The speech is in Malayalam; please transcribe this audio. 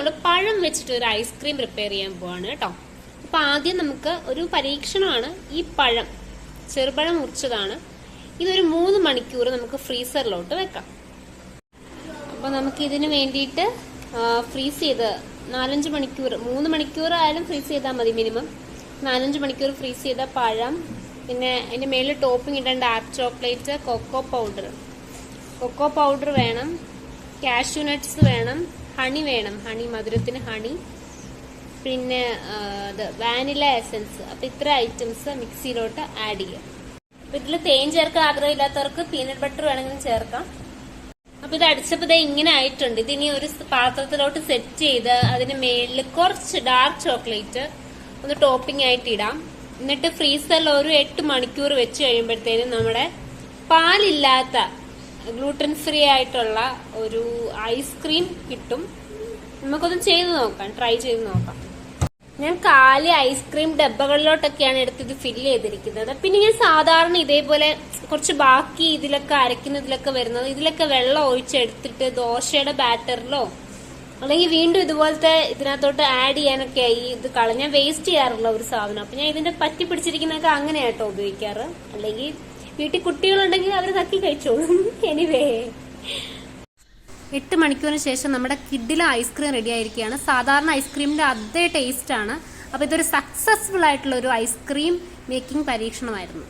നമ്മൾ പഴം വെച്ചിട്ട് ഒരു ഐസ്ക്രീം പ്രിപ്പയർ ചെയ്യാൻ പോവാണ് കേട്ടോ. അപ്പൊ ആദ്യം നമുക്ക് ഒരു പരീക്ഷണമാണ്. ഈ പഴം ചെറുപഴം മുറിച്ചതാണ്. ഇതൊരു 3 മണിക്കൂർ നമുക്ക് ഫ്രീസറിലോട്ട് വെക്കാം. അപ്പൊ നമുക്ക് ഇതിന് വേണ്ടിയിട്ട് ഫ്രീസ് ചെയ്ത് 4-5 മണിക്കൂർ, 3 മണിക്കൂർ ആയാലും ഫ്രീസ് ചെയ്താൽ മതി. മിനിമം 4-5 മണിക്കൂർ ഫ്രീസ് ചെയ്ത പഴം, പിന്നെ അതിന്റെ മേളിൽ ടോപ്പിംഗ് ഇടാൻ ഡാർക്ക് ചോക്ലേറ്റ്, കൊക്കോ പൗഡർ വേണം, കാഷ്യൂ നട്ട്സ് വേണം, ഹണി വേണം, ഹണി മധുരത്തിന് ഹണി, പിന്നെ വാനില എസൻസ്. അപ്പൊ ഇത്ര ഐറ്റംസ് മിക്സിയിലോട്ട് ആഡ് ചെയ്യാം. അപ്പൊ ഇതിൽ തേൻ ചേർക്കാൻ ആഗ്രഹമില്ലാത്തവർക്ക് പീനട്ട് ബട്ടർ വേണമെങ്കിലും ചേർക്കാം. അപ്പൊ ഇത് അടിച്ചപ്പോ ഇങ്ങനെ ആയിട്ടുണ്ട്. ഇതിനി ഒരു പാത്രത്തിലോട്ട് സെറ്റ് ചെയ്ത് അതിന് മേളിൽ കുറച്ച് ഡാർക്ക് ചോക്ലേറ്റ് ഒന്ന് ടോപ്പിംഗ് ആയിട്ട് ഇടാം. എന്നിട്ട് ഫ്രീസറിൽ ഒരു 8 മണിക്കൂർ വെച്ച് കഴിയുമ്പോഴത്തേനും നമ്മുടെ പാലില്ലാത്ത ഗ്ലൂട്ടൻ ഫ്രീ ആയിട്ടുള്ള ഒരു ഐസ്ക്രീം കിട്ടും. നമുക്കൊന്ന് ട്രൈ ചെയ്ത് നോക്കാം. ഞാൻ കാലി ഐസ്ക്രീം ഡബ്ബകളിലോട്ടൊക്കെയാണ് എടുത്ത് ഇത് ഫില്ല് ചെയ്തിരിക്കുന്നത്. പിന്നെ ഞാൻ സാധാരണ ഇതേപോലെ കുറച്ച് ബാക്കി ഇതിലൊക്കെ വരുന്നത്, ഇതിലൊക്കെ വെള്ളം ഒഴിച്ചെടുത്തിട്ട് ദോശയുടെ ബാറ്ററിലോ അല്ലെങ്കിൽ വീണ്ടും ഇതുപോലത്തെ ഇതിനകത്തോട്ട് ആഡ് ചെയ്യാനൊക്കെ ഇത് ഞാൻ വേസ്റ്റ് ചെയ്യാറുള്ള ഒരു സാധനം. അപ്പൊ ഞാൻ ഇതിന്റെ പറ്റി പിടിച്ചിരിക്കുന്നതൊക്കെ അങ്ങനെയാട്ടോ ഉപയോഗിക്കാറ്. അല്ലെങ്കിൽ വീട്ടിൽ കുട്ടികളുണ്ടെങ്കിൽ അവർ തക്കി കഴിച്ചോളും. എനിവേ 8 മണിക്കൂറിന് ശേഷം നമ്മുടെ കിഡിലെ ഐസ്ക്രീം റെഡി ആയിരിക്കുകയാണ്. സാധാരണ ഐസ്ക്രീമിന്റെ അതേ ടേസ്റ്റ് ആണ്. അപ്പൊ ഇതൊരു സക്സസ്ഫുൾ ആയിട്ടുള്ള ഒരു ഐസ്ക്രീം മേക്കിംഗ് പരീക്ഷണമായിരുന്നു.